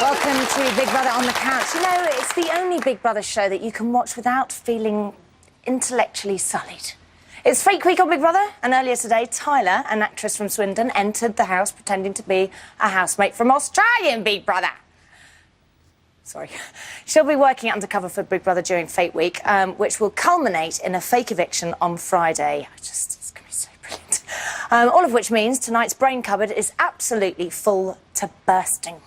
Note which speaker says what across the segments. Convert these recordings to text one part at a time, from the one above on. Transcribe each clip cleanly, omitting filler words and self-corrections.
Speaker 1: Welcome to Big Brother on the Couch. You know, it's the only Big Brother show that you can watch without feeling intellectually sullied. It's Fake Week on Big Brother, and earlier today, Tyler, an actress from Swindon, entered the house pretending to be a housemate from Australian Big Brother. Sorry. She'll be working undercover for Big Brother during Fake Week, which will culminate in a fake eviction on Friday. It's going to be so brilliant. All of which means tonight's brain cupboard is absolutely full to bursting.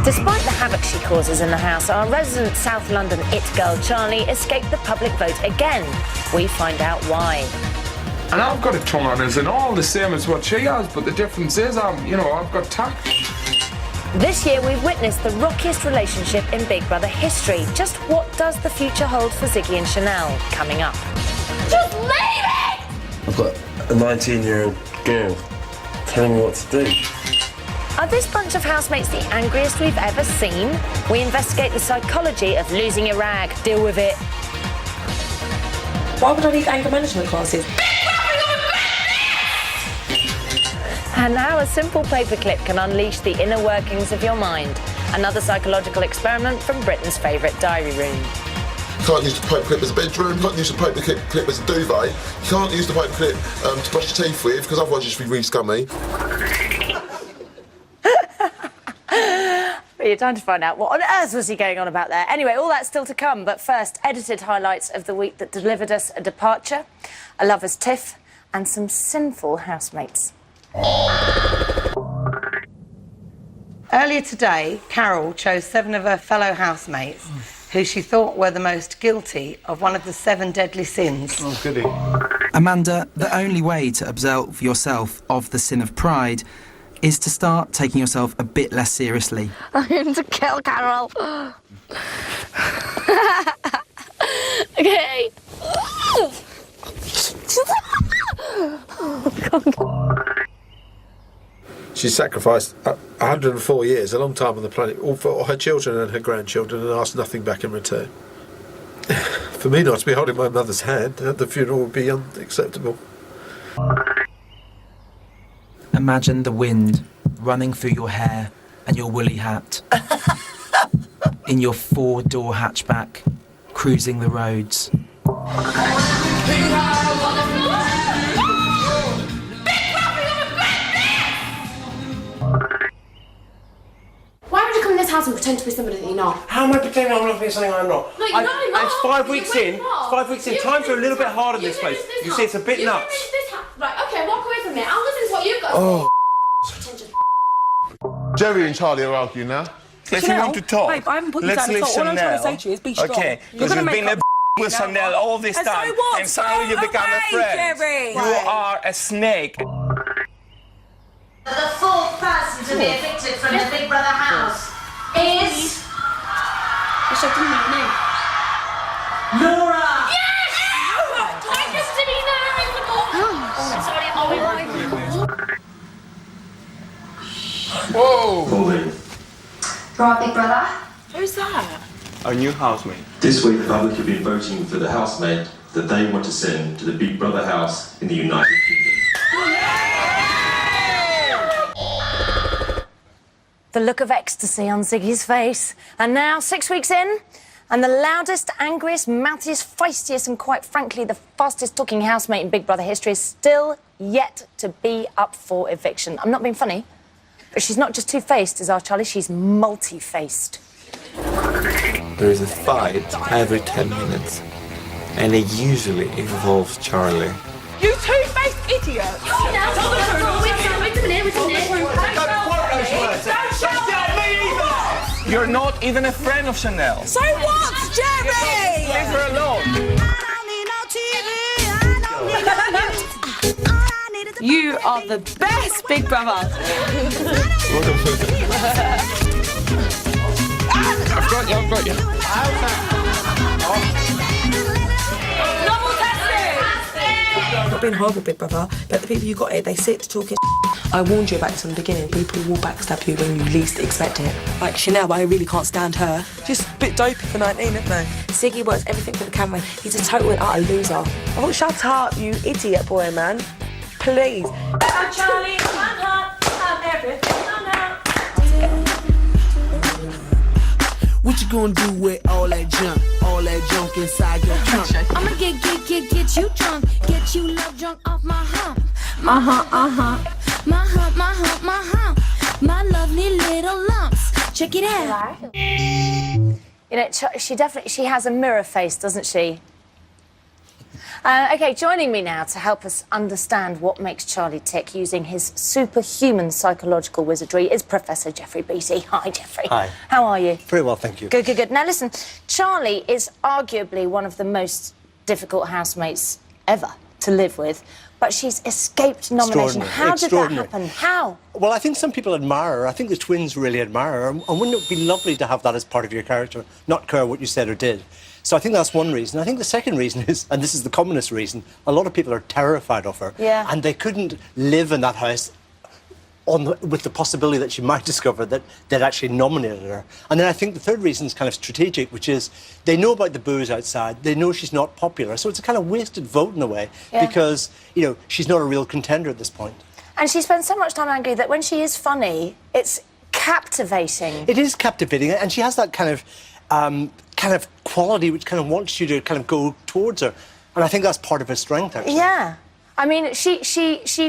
Speaker 1: Despite the havoc she causes in the house, our resident South London it girl Charlie escaped the public vote again. We find out why.
Speaker 2: And I've got a tongue on us and all the same as what she has, but the difference is I've got tact.
Speaker 1: This year we've witnessed the rockiest relationship in Big Brother history. Just what does the future hold for Ziggy and Chanel? Coming up.
Speaker 3: Just leave it!
Speaker 4: I've got a 19-year-old girl telling me what to do.
Speaker 1: Are this bunch of housemates the angriest we've ever seen? We investigate the psychology of losing your rag. Deal with it.
Speaker 5: Why would I need anger management classes?
Speaker 1: And how a simple paperclip can unleash the inner workings of your mind. Another psychological experiment from Britain's favourite diary room.
Speaker 6: You can't use the paperclip as a bedroom, you can't use the paperclip as a duvet, you can't use the paperclip to brush your teeth with, because otherwise you'll just be really scummy.
Speaker 1: But you're time to find out what on earth was he going on about there. Anyway, all that's still to come, but first, edited highlights of the week that delivered us a departure, a lover's tiff, and some sinful housemates.
Speaker 7: Earlier today, Carol chose 7 of her fellow housemates who she thought were the most guilty of one of the 7 deadly sins.
Speaker 2: Oh, goody.
Speaker 8: Amanda, the only way to absolve yourself of the sin of pride is to start taking yourself a bit less seriously.
Speaker 3: I'm going to kill Carol. Okay.
Speaker 9: She sacrificed 104 years, a long time on the planet, all for her children and her grandchildren, and asked nothing back in return. For me not to be holding my mother's hand at the funeral would be unacceptable.
Speaker 8: Imagine the wind running through your hair and your woolly hat. In your 4-door hatchback, cruising the roads.
Speaker 3: Why would you come in this house and pretend to be somebody that you're not?
Speaker 4: How am I pretending I'm not being something I'm not?
Speaker 3: No, you're not.
Speaker 4: It's 5 weeks in. It's 5 weeks in. Times are a little bit hard in this place. You see, it's a bit nuts.
Speaker 3: Right, okay, walk away from me. I'll listen to what you've got to say.
Speaker 6: Jerry and Charlie are arguing now.
Speaker 5: If you want to talk, babe, I haven't put you down at all. All I'm trying to say to you is be strong.
Speaker 4: Okay, because you've been with Chanel all this time, and suddenly you become a friend.
Speaker 5: Jerry.
Speaker 4: You are a snake.
Speaker 1: The 4th person to be evicted from the Big Brother house is...
Speaker 3: Wish I didn't know your name.
Speaker 1: Laura!
Speaker 3: Yes! I just didn't know her in the
Speaker 6: Whoa!
Speaker 3: Right, Big Brother.
Speaker 5: Who's that?
Speaker 4: Our new housemate.
Speaker 10: This week, the public have been voting for the housemate that they want to send to the Big Brother house in the United Kingdom.
Speaker 1: The look of ecstasy on Ziggy's face. And now, 6 weeks in, and the loudest, angriest, mouthiest, feistiest, and quite frankly, the fastest-talking housemate in Big Brother history is still yet to be up for eviction. I'm not being funny, but she's not just two-faced, is our Charlie, she's multi-faced.
Speaker 11: There is a fight every 10 minutes, and it usually involves Charlie.
Speaker 5: You two-faced idiot!
Speaker 3: Oh, now, wait a minute.
Speaker 4: You're not even a friend of Chanel.
Speaker 5: So what, Jerry?
Speaker 4: Leave her alone.
Speaker 5: You are the best, Big Brother.
Speaker 2: I've got you.
Speaker 5: Novel testing! I've been horrible, Big Brother, but the people who got it, they sit talking. I warned you about this from the beginning. People will backstab you when you least expect it. Like Chanel, I really can't stand her. Just a bit dopey for 19, isn't they? Ziggy works everything for the camera. He's a total and utter loser. Oh, shut up, you idiot boy, man. Please.
Speaker 1: I'm Charlie, I'm hot, I'm everything, I'm
Speaker 12: What you gonna do with all that junk inside your trunk?
Speaker 3: I'ma get you drunk, get you love drunk off my hump. My hump, my lovely little lumps. Check it out.
Speaker 1: You know, she has a mirror face, doesn't she? OK, joining me now to help us understand what makes Charlie tick using his superhuman psychological wizardry is Professor Jeffrey Beattie. Hi, Jeffrey.
Speaker 13: Hi.
Speaker 1: How are you?
Speaker 13: Very well, thank you.
Speaker 1: Good, good, good. Now, listen, Charlie is arguably one of the most difficult housemates ever to live with, but she's escaped nomination. How did that happen? How?
Speaker 13: Well, I think some people admire her. I think the twins really admire her. And wouldn't it be lovely to have that as part of your character, not care what you said or did? So I think that's one reason. I think the second reason is, and this is the commonest reason, a lot of people are terrified of her.
Speaker 1: Yeah.
Speaker 13: And they couldn't live in that house with the possibility that she might discover that they'd actually nominated her. And then I think the third reason is kind of strategic, which is they know about the boos outside, they know she's not popular, so it's a kind of wasted vote in a way, because, you know, she's not a real contender at this point.
Speaker 1: And she spends so much time angry that when she is funny, it's captivating.
Speaker 13: It is captivating, and she has that kind of quality which kind of wants you to kind of go towards her. And I think that's part of her strength, actually.
Speaker 1: Yeah. I mean, she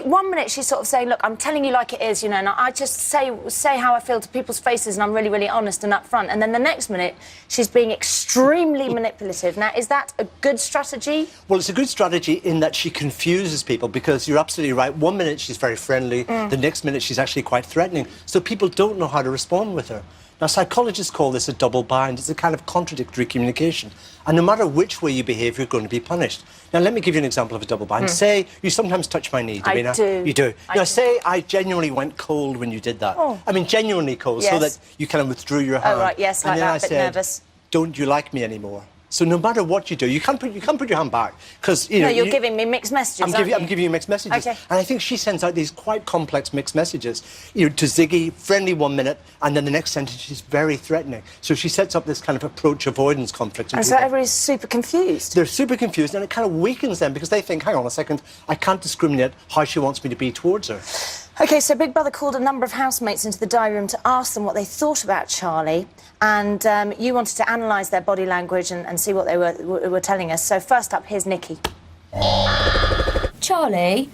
Speaker 1: 1 minute she's sort of saying, look, I'm telling you like it is, you know, and I just say how I feel to people's faces and I'm really, really honest and upfront. And then the next minute, she's being extremely manipulative. Now, is that a good strategy?
Speaker 13: Well, it's a good strategy in that she confuses people, because you're absolutely right. 1 minute she's very friendly, the next minute she's actually quite threatening. So people don't know how to respond with her. Now, psychologists call this a double bind. It's a kind of contradictory communication. And no matter which way you behave, you're going to be punished. Now, let me give you an example of a double bind. Say you sometimes touch my knee, Davina.
Speaker 1: I do.
Speaker 13: You do. Now, say I genuinely went cold when you did that.
Speaker 1: Oh.
Speaker 13: I mean, genuinely cold, so that you kind of withdrew your hand.
Speaker 1: Oh, right, yes, like
Speaker 13: and then
Speaker 1: that,
Speaker 13: I
Speaker 1: a bit
Speaker 13: said,
Speaker 1: nervous.
Speaker 13: don't you like me anymore? So no matter what you do, you can't put your hand back, because you know.
Speaker 1: No, you're giving me mixed messages.
Speaker 13: I'm giving you mixed messages,
Speaker 1: Okay.
Speaker 13: and I think she sends out these quite complex mixed messages. You know, to Ziggy, friendly 1 minute, and then the next sentence she's very threatening. So she sets up this kind of approach avoidance conflict.
Speaker 1: And so everybody's super confused.
Speaker 13: They're super confused, and it kind of weakens them because they think, hang on a second, I can't discriminate how she wants me to be towards her.
Speaker 1: OK, so Big Brother called a number of housemates into the diary room to ask them what they thought about Charlie, and you wanted to analyse their body language and see what they were telling us. So first up, here's Nikki.
Speaker 14: Charlie,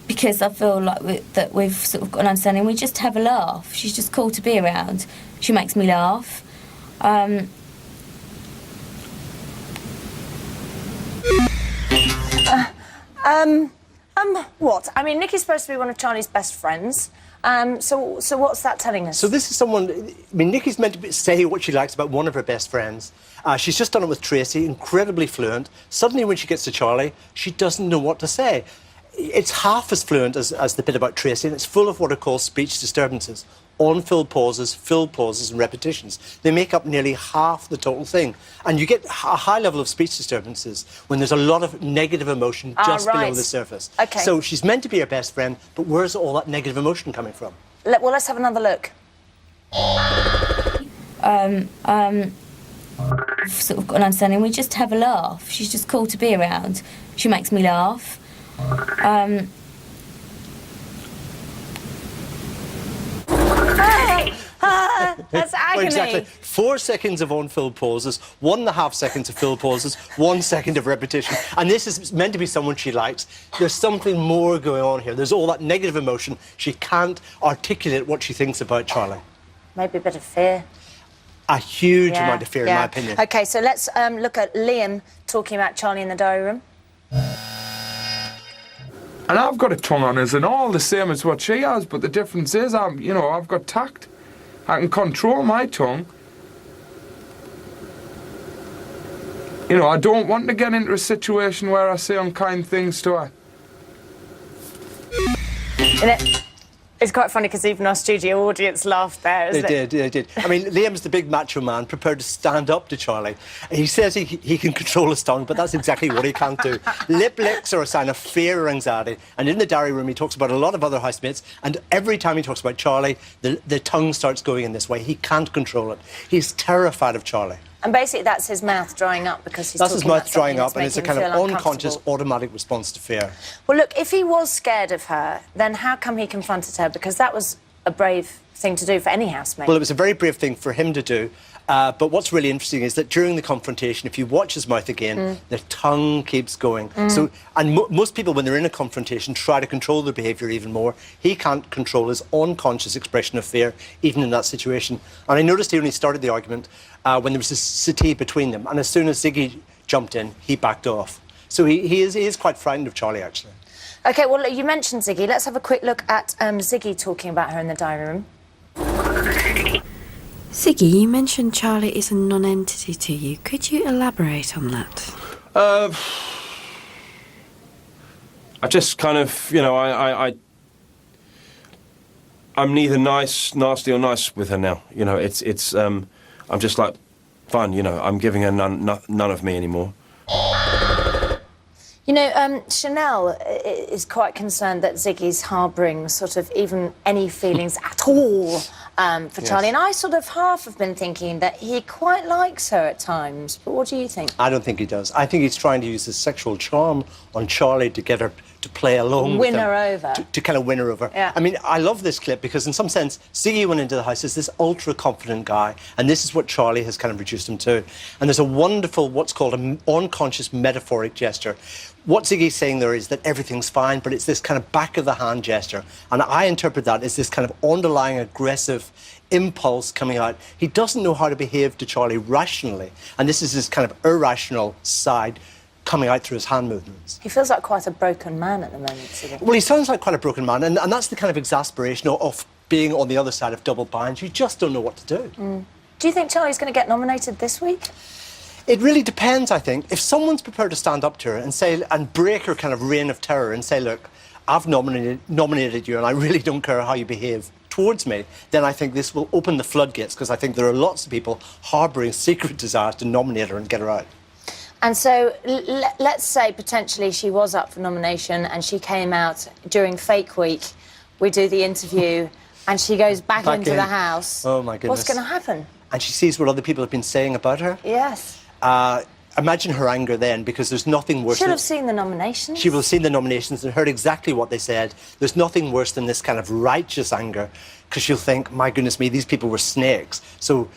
Speaker 14: because I feel like that we've sort of got an understanding, we just have a laugh. She's just cool to be around. She makes me laugh.
Speaker 1: What? I mean, Nikki's supposed to be one of Charlie's best friends. So what's that telling us?
Speaker 13: So this is someone... I mean, Nikki's meant to say what she likes about one of her best friends. She's just done it with Tracy, incredibly fluent. Suddenly, when she gets to Charlie, she doesn't know what to say. It's half as fluent as the bit about Tracy, and it's full of what are called speech disturbances. On-filled pauses, filled pauses, and repetitions. They make up nearly half the total thing. And you get a high level of speech disturbances when there's a lot of negative emotion just below the surface.
Speaker 1: OK.
Speaker 13: So she's meant to be her best friend, but where's all that negative emotion coming from?
Speaker 1: Well, let's have another look.
Speaker 14: Sort of got an understanding, we just have a laugh. She's just cool to be around. She makes me laugh.
Speaker 1: That's agony.
Speaker 13: Well, exactly. 4 seconds of on-filled pauses, 1.5 seconds of filled pauses, 1 second of repetition. And this is meant to be someone she likes. There's something more going on here. There's all that negative emotion. She can't articulate what she thinks about Charlie.
Speaker 1: Maybe a bit of fear.
Speaker 13: A huge amount of fear, in my opinion.
Speaker 1: OK, so let's look at Liam talking about Charlie in the diary room.
Speaker 2: And I've got a tongue on us and all the same as what she has, but the difference is I've got tact. I can control my tongue. You know, I don't want to get into a situation where I say unkind things to her.
Speaker 1: It's quite funny because even our studio audience laughed there, isn't it?
Speaker 13: They did. I mean, Liam's the big macho man prepared to stand up to Charlie. He says he can control his tongue, but that's exactly what he can't do. Lip licks are a sign of fear or anxiety. And in the diary room, he talks about a lot of other housemates, and every time he talks about Charlie, the tongue starts going in this way. He can't control it. He's terrified of Charlie.
Speaker 1: And basically that's his mouth drying up because he's
Speaker 13: That's
Speaker 1: talking
Speaker 13: his mouth
Speaker 1: about
Speaker 13: drying
Speaker 1: something
Speaker 13: up, and it's a
Speaker 1: that's
Speaker 13: kind
Speaker 1: making
Speaker 13: of
Speaker 1: him feel
Speaker 13: unconscious,
Speaker 1: uncomfortable.
Speaker 13: automatic response to fear.
Speaker 1: Well, look, if he was scared of her, then how come he confronted her? Because that was a brave thing to do for any housemate.
Speaker 13: Well, it was a very brave thing for him to do. But what's really interesting is that during the confrontation, if you watch his mouth again, the tongue keeps going. So, and most people, when they're in a confrontation, try to control their behaviour even more. He can't control his unconscious expression of fear, even in that situation. And I noticed he only started the argument when there was a settee between them. And as soon as Ziggy jumped in, he backed off. So he is quite frightened of Charlie, actually.
Speaker 1: OK, well, you mentioned Ziggy. Let's have a quick look at Ziggy talking about her in the diary room.
Speaker 15: Ziggy, you mentioned Charlie is a non-entity to you. Could you elaborate on that?
Speaker 4: I just kind of, you know, I'm neither nasty or nice with her now. You know, I'm just like, fine, you know, I'm giving her none of me anymore.
Speaker 1: You know, Chanel is quite concerned that Ziggy's harbouring sort of even any feelings at all for Charlie. And I sort of half have been thinking that he quite likes her at times. But what do you think?
Speaker 13: I don't think he does. I think he's trying to use his sexual charm on Charlie to get her to play along with him.
Speaker 1: Win her over.
Speaker 13: To kind of win her over.
Speaker 1: Yeah.
Speaker 13: I mean, I love this clip because in some sense, Ziggy went into the house as this ultra-confident guy, and this is what Charlie has kind of reduced him to. And there's a wonderful, what's called an unconscious metaphoric gesture. What Ziggy's saying there is that everything's fine, but it's this kind of back-of-the-hand gesture. And I interpret that as this kind of underlying aggressive impulse coming out. He doesn't know how to behave to Charlie rationally, and this is his kind of irrational side coming out through his hand movements.
Speaker 1: He feels like quite a broken man at the moment, Ziggy.
Speaker 13: Well, he sounds like quite a broken man, and that's the kind of exasperation of being on the other side of double binds. You just don't know what to do.
Speaker 1: Do you think Charlie's going to get nominated this week?
Speaker 13: It really depends, I think. If someone's prepared to stand up to her and say, and break her kind of reign of terror and say, look, I've nominated you and I really don't care how you behave towards me, then I think this will open the floodgates, because I think there are lots of people harbouring secret desires to nominate her and get her out.
Speaker 1: And so let's say potentially she was up for nomination and she came out during Fake Week. We do the interview and she goes back into the house.
Speaker 13: Oh, my goodness.
Speaker 1: What's going to happen?
Speaker 13: And she sees what other people have been saying about her.
Speaker 1: Yes.
Speaker 13: Imagine her anger then, because there's nothing worse.
Speaker 1: She'll have seen the nominations.
Speaker 13: She will have seen the nominations and heard exactly what they said. There's nothing worse than this kind of righteous anger, because she'll think, my goodness me, these people were snakes. So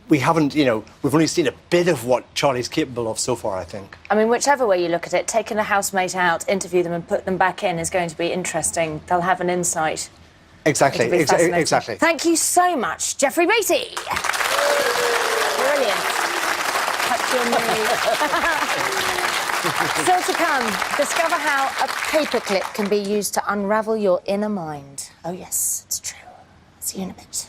Speaker 13: we haven't, you know, we've only seen a bit of what Charlie's capable of so far, I think.
Speaker 1: I mean, whichever way you look at it, taking a housemate out, interview them and put them back in is going to be interesting. They'll have an insight.
Speaker 13: Exactly, exactly.
Speaker 1: Thank you so much, Jeffrey Beattie. Brilliant. Touch your knee. Still to come, discover how a paperclip can be used to unravel your inner mind. Oh, yes, it's true. See you in a bit.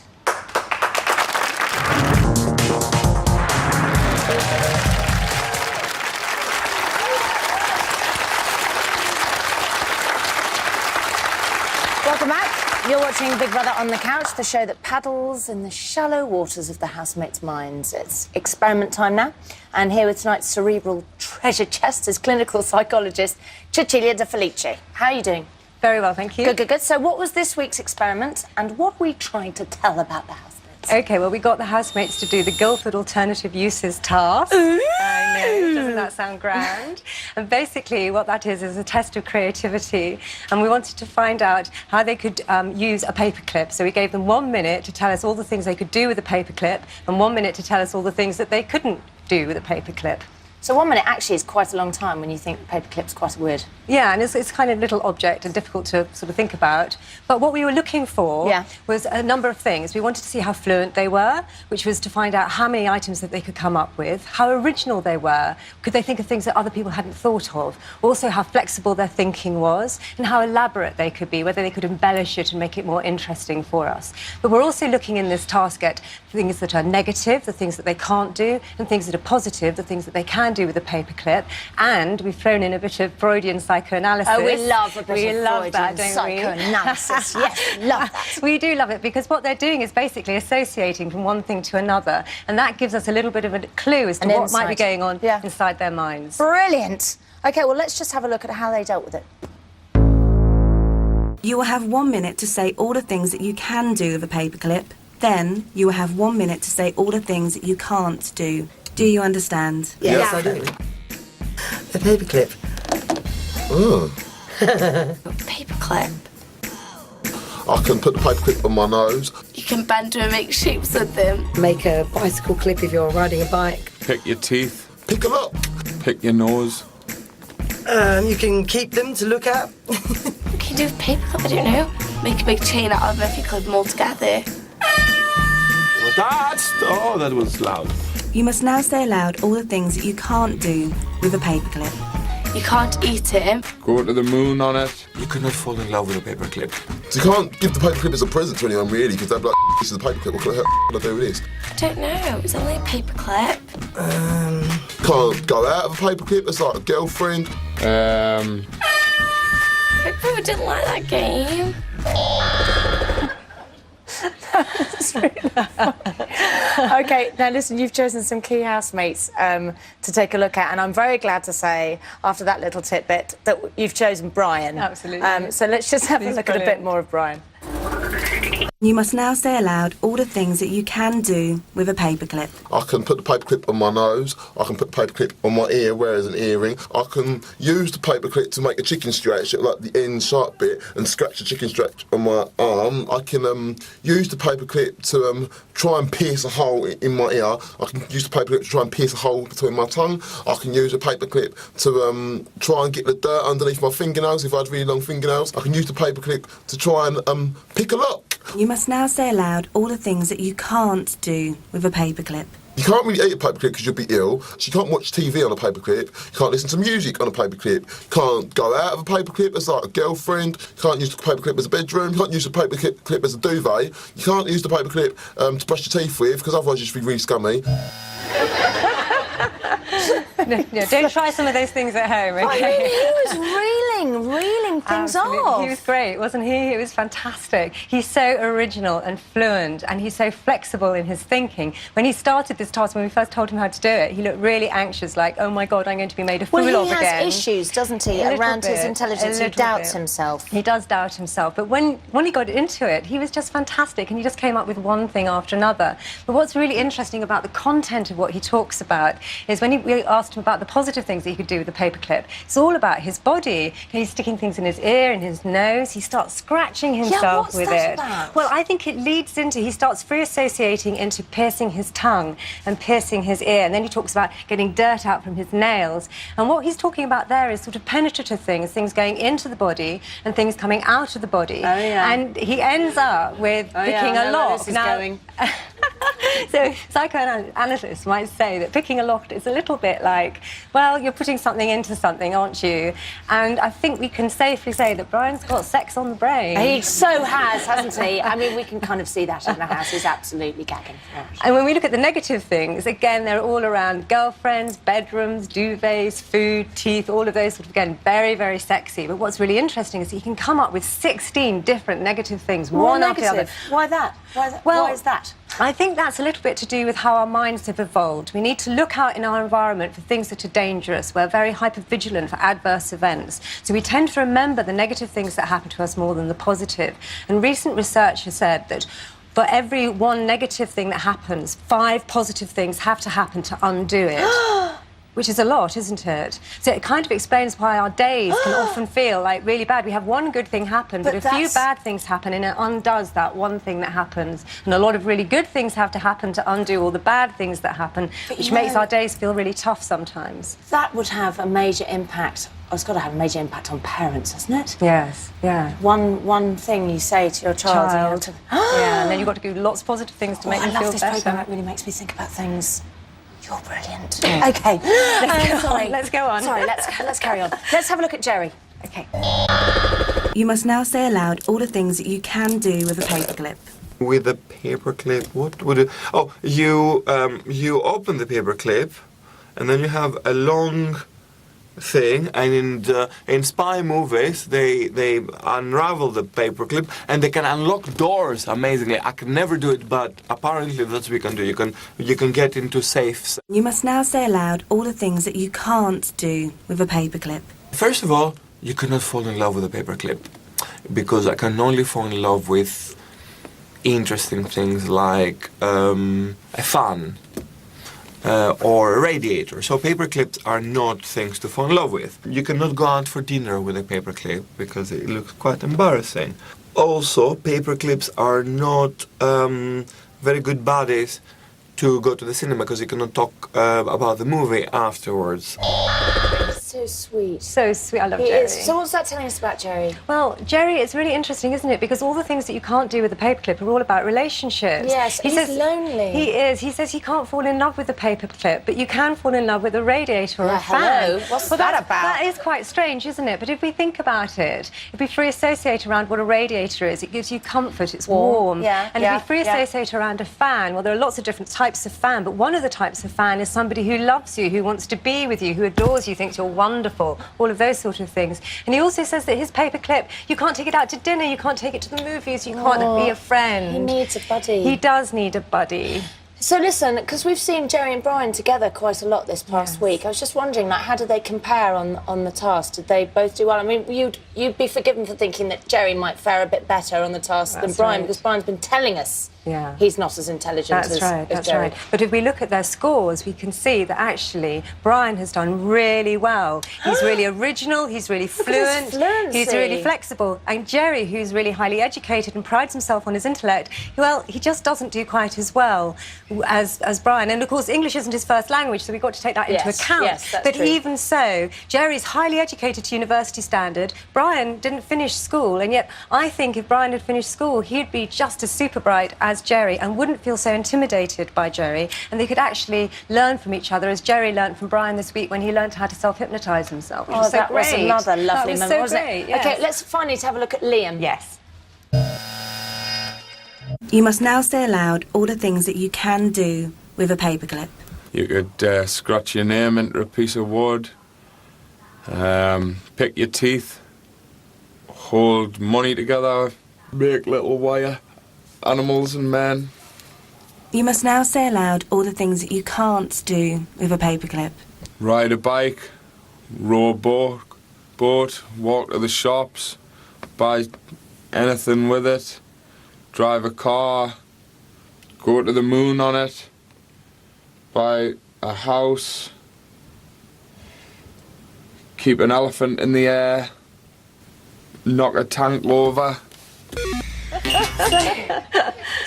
Speaker 1: Welcome back. You're watching Big Brother on the Couch, the show that paddles in the shallow waters of the housemates' minds. It's experiment time now. And here with tonight's cerebral treasure chest is clinical psychologist Cecilia De Felice. How are you doing?
Speaker 16: Very well, thank you.
Speaker 1: Good, good, good. So what was this week's experiment and what are we trying to tell about the housemates?
Speaker 16: OK, well, we got the housemates to do the Guildford Alternative Uses task.
Speaker 1: Ooh.
Speaker 16: I know, doesn't that sound grand? And basically what that is a test of creativity, and we wanted to find out how they could use a paperclip. So we gave them 1 minute to tell us all the things they could do with a paperclip and 1 minute to tell us all the things that they couldn't do with a paperclip.
Speaker 1: So 1 minute actually is quite a long time when you think paperclip's quite weird.
Speaker 16: Yeah, and it's kind of a little object and difficult to sort of think about. But what we were looking for was a number of things. We wanted to see how fluent they were, which was to find out how many items that they could come up with, how original they were, could they think of things that other people hadn't thought of, also how flexible their thinking was, and how elaborate they could be, whether they could embellish it and make it more interesting for us. But we're also looking in this task at things that are negative, the things that they can't do, and things that are positive, the things that they can do with a paperclip. And we've thrown in a bit of Freudian psychoanalysis.
Speaker 1: Oh, we love a bit
Speaker 16: we
Speaker 1: of
Speaker 16: love
Speaker 1: Freudian
Speaker 16: that, don't
Speaker 1: psychoanalysis.
Speaker 16: We?
Speaker 1: Yes, love that.
Speaker 16: We do love it, because what they're doing is basically associating from one thing to another, and that gives us a little bit of a clue as to what might be going on inside their minds.
Speaker 1: Brilliant. OK, well, let's just have a look at how they dealt with it.
Speaker 15: You will have 1 minute to say all the things that you can do with a paperclip. Then you will have 1 minute to say all the things that you can't do. Do you understand?
Speaker 17: Yes, I do. A paperclip.
Speaker 6: Oh.
Speaker 17: Paperclip.
Speaker 6: I can put the paperclip on my nose.
Speaker 18: You can bend them and make shapes with them.
Speaker 5: Make a bicycle clip if you're riding a bike.
Speaker 2: Pick your teeth.
Speaker 6: Pick them up.
Speaker 2: Pick your nose.
Speaker 5: You can keep them to look at.
Speaker 18: You can do a paperclip, I don't know. Make a big chain out of it if you clip them all together.
Speaker 2: That was loud.
Speaker 15: You must now say aloud all the things that you can't do with a paperclip.
Speaker 18: You can't eat it.
Speaker 2: Go to the moon on it.
Speaker 11: You cannot fall in love with a paperclip.
Speaker 6: So you can't give the paperclip as a present to anyone, really, because they'll be like, this is a paperclip, what can I do with this?
Speaker 18: I don't know, it's only a paperclip.
Speaker 6: Can't go out of a paperclip as like a girlfriend.
Speaker 18: Big Brother didn't like that game.
Speaker 1: Okay, now listen, you've chosen some key housemates to take a look at, and I'm very glad to say, after that little tidbit, that you've chosen Brian.
Speaker 16: Absolutely.
Speaker 1: So let's just have a look at a bit more of Brian.
Speaker 15: You must now say aloud all the things that you can do with a paperclip.
Speaker 6: I can put the paperclip on my nose, I can put the paperclip on my ear, wear as an earring. I can use the paperclip to make a chicken scratch at like the end sharp bit and scratch the chicken scratch on my arm. I can use the paperclip to try and pierce a hole in my ear. I can use the paperclip to try and pierce a hole between my tongue. I can use a paperclip to try and get the dirt underneath my fingernails if I had really long fingernails. I can use the paperclip to try and pick a lock.
Speaker 15: You must now say aloud all the things that you can't do with a paperclip.
Speaker 6: You can't really eat a paperclip because you'll be ill. So you can't watch TV on a paperclip. You can't listen to music on a paperclip. You can't go out of a paperclip as like a girlfriend. You can't use the paperclip as a bedroom. You can't use the paperclip as a duvet. You can't use the paperclip to brush your teeth with because otherwise you'd just be really scummy.
Speaker 16: No, don't try some of those things at home, okay?
Speaker 1: I mean, he was reeling things off.
Speaker 16: He was great, wasn't he? He was fantastic. He's so original and fluent, and he's so flexible in his thinking. When he started this task, when we first told him how to do it, he looked really anxious, like, oh my God, I'm going to be made a fool of again.
Speaker 1: Well, he has issues, doesn't he, around his intelligence. He doubts himself.
Speaker 16: He does doubt himself. But when he got into it, he was just fantastic, and he just came up with one thing after another. But what's really interesting about the content of what he talks about is when we asked him about the positive things that he could do with the paperclip, it's all about his body. He's sticking things in his ear, in his nose. He starts scratching himself with it.
Speaker 1: About?
Speaker 16: Well, I think it leads into, he starts free associating into piercing his tongue and piercing his ear. And then he talks about getting dirt out from his nails. And what he's talking about there is sort of penetrative things going into the body and things coming out of the body.
Speaker 1: Oh, yeah.
Speaker 16: And he ends up with picking a lock.
Speaker 1: This is going.
Speaker 16: So psychoanalysts might say that picking a lock is a little bit like, well, you're putting something into something, aren't you? And I think we can safely say that Brian's got sex on the brain.
Speaker 1: He so has, hasn't he? I mean, we can kind of see that in the house. He's absolutely gagging.
Speaker 16: And when we look at the negative things, again, they're all around girlfriends, bedrooms, duvets, food, teeth, all of those sort of, again, very, very sexy. But what's really interesting is he can come up with 16 different negative things, one after the other.
Speaker 1: Why that? Well, why is that?
Speaker 16: I think that's a little bit to do with how our minds have evolved. We need to look out in our environment for things that are dangerous. We're very hypervigilant for adverse events. So we tend to remember the negative things that happen to us more than the positive. And recent research has said that for every one negative thing that happens, 5 positive things have to happen to undo it. Which is a lot, isn't it? So it kind of explains why our days can often feel like really bad. We have one good thing happen, but a few bad things happen, and it undoes that one thing that happens. And a lot of really good things have to happen to undo all the bad things that happen, which makes our days feel really tough sometimes.
Speaker 1: That would have a major impact. It's got to have a major impact on parents, hasn't it?
Speaker 16: Yes, yeah.
Speaker 1: One thing you say to your child. You have to...
Speaker 16: Yeah, and then you've got to do lots of positive things to make them feel better.
Speaker 1: I love this programme. It really makes me think about things. You're brilliant. OK.
Speaker 16: Let's go on.
Speaker 1: Sorry, let's carry on. Let's have a look at Jerry. OK.
Speaker 15: You must now say aloud all the things that you can do with a paperclip.
Speaker 11: With a paperclip, what would it... Oh, you open the paperclip, and then you have a long thing, and in spy movies they unravel the paperclip and they can unlock doors amazingly. I can never do it, but apparently that's what we can do. You can get into safes.
Speaker 15: You must now say aloud all the things that you can't do with a paperclip.
Speaker 11: First of all, you cannot fall in love with a paperclip, because I can only fall in love with interesting things like fun, or a radiator. So paper clips are not things to fall in love with. You cannot go out for dinner with a paper clip because it looks quite embarrassing. Also, paper clips are not very good buddies to go to the cinema because you cannot talk about the movie afterwards.
Speaker 1: So sweet.
Speaker 16: So sweet. I love
Speaker 1: He
Speaker 16: Jerry.
Speaker 1: is. So what's that telling us about Jerry?
Speaker 16: Well, Jerry, it's really interesting, isn't it? Because all the things that you can't do with a paperclip are all about relationships.
Speaker 1: Yes, he's lonely.
Speaker 16: He is. He says he can't fall in love with a paperclip, but you can fall in love with a radiator or a fan.
Speaker 1: Hello. What's that about?
Speaker 16: That is quite strange, isn't it? But if we think about it, if we free associate around what a radiator is, it gives you comfort, it's warm.
Speaker 1: Yeah,
Speaker 16: and if we free associate around a fan, well, there are lots of different types of fan, but one of the types of fan is somebody who loves you, who wants to be with you, who adores you, thinks you're wonderful, all of those sort of things. And he also says that his paperclip, you can't take it out to dinner, you can't take it to the movies, you can't be a friend.
Speaker 1: He needs a buddy.
Speaker 16: He does need a buddy.
Speaker 1: So listen, because we've seen Jerry and Brian together quite a lot this past week, I was just wondering, like, how did they compare on the task? Did they both do well? I mean, you'd be forgiven for thinking that Jerry might fare a bit better on the task than Brian, because Brian's been telling us he's not as intelligent as Jerry.
Speaker 16: That's right. But if we look at their scores, we can see that actually Brian has done really well. He's really original, he's really fluent, he's really flexible. And Jerry, who's really highly educated and prides himself on his intellect, well, he just doesn't do quite as well as Brian. And of course, English isn't his first language, so we've got to take that into account.
Speaker 1: Yes, that's
Speaker 16: but
Speaker 1: true.
Speaker 16: even so, Jerry's highly educated to university standard. Brian didn't finish school, and yet I think if Brian had finished school, he'd be just as super bright as Jerry and wouldn't feel so intimidated by Jerry, and they could actually learn from each other, as Jerry learned from Brian this week when he learned how to self-hypnotise himself.
Speaker 1: Oh, that was another lovely
Speaker 16: moment,
Speaker 1: moment, wasn't
Speaker 16: great,
Speaker 1: it?
Speaker 16: yes.
Speaker 1: OK, let's finally have a look at Liam.
Speaker 16: Yes.
Speaker 15: You must now say aloud all the things that you can do with a paperclip.
Speaker 2: You could scratch your name into a piece of wood, pick your teeth, hold money together, make little wire animals and men.
Speaker 15: You must now say aloud all the things that you can't do with a paperclip.
Speaker 2: Ride a bike, row a boat, walk to the shops, buy anything with it, drive a car, go to the moon on it, buy a house, keep an elephant in the air, knock a tank over.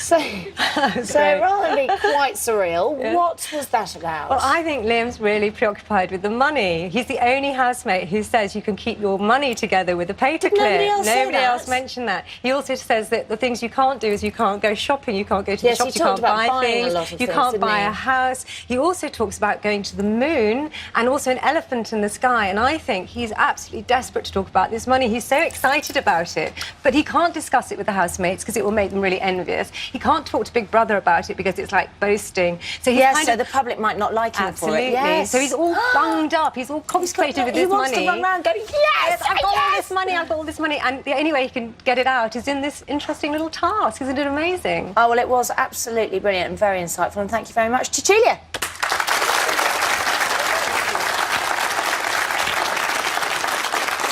Speaker 1: So rather than be quite surreal, what was that about?
Speaker 16: Well, I think Liam's really preoccupied with the money. He's the only housemate who says you can keep your money together with a paperclip. Nobody else mentioned that. He also says that the things you can't do is you can't go shopping, you can't go to the shops, you can't buy things, you can't buy a house. He also talks about going to the moon and also an elephant in the sky, and I think he's absolutely desperate to talk about this money. He's so excited about it, but he can't discuss it with the housemates because it will make them really envious. He can't talk to Big Brother about it because it's like boasting. So he's
Speaker 1: so the public might not like him for it. Yes.
Speaker 16: So he's all bunged up, he's all concentrated with his money.
Speaker 1: He wants to run around going, yes,
Speaker 16: I've got all this money, I've got all this money. And the only way he can get it out is in this interesting little task. Isn't it amazing?
Speaker 1: Oh, well, it was absolutely brilliant and very insightful, and thank you very much, Cecilia.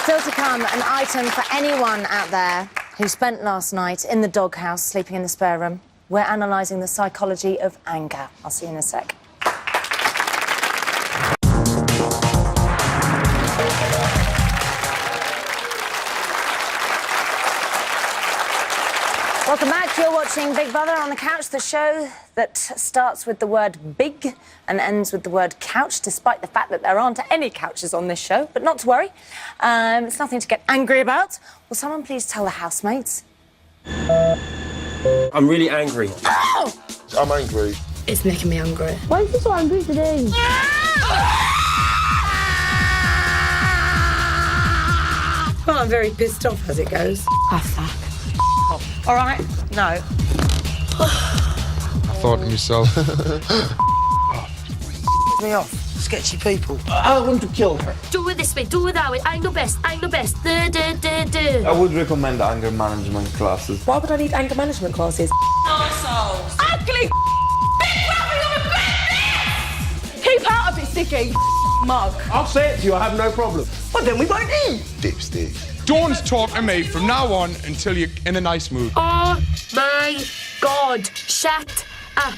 Speaker 1: Still to come, an item for anyone out there who spent last night in the doghouse sleeping in the spare room. We're analysing the psychology of anger. I'll see you in a sec. Welcome back. You're watching Big Brother on the Couch, the show that starts with the word big and ends with the word couch, despite the fact that there aren't any couches on this show. But not to worry. It's nothing to get angry about. Will someone please tell the housemates?
Speaker 4: I'm really angry.
Speaker 6: I'm angry.
Speaker 18: It's making me hungry.
Speaker 3: Why is he so angry today?
Speaker 5: Well, I'm very pissed off as it goes.
Speaker 18: Oh, fuck.
Speaker 7: All right, no.
Speaker 2: I thought to myself,
Speaker 5: Me off. Sketchy people.
Speaker 12: I want to kill her.
Speaker 18: Do it this way, do it that way. I'm the best, I'm the best. Do.
Speaker 11: I would recommend anger management classes.
Speaker 5: Why would I need anger management classes?
Speaker 18: Arseholes.
Speaker 5: Ugly Keep out of it, sticky mug.
Speaker 12: I'll say it to you, I have no problem.
Speaker 5: Well, then we won't eat.
Speaker 6: Dipstick.
Speaker 2: don't talk to me from now on until you're in a nice mood.
Speaker 18: Oh my God, shut up.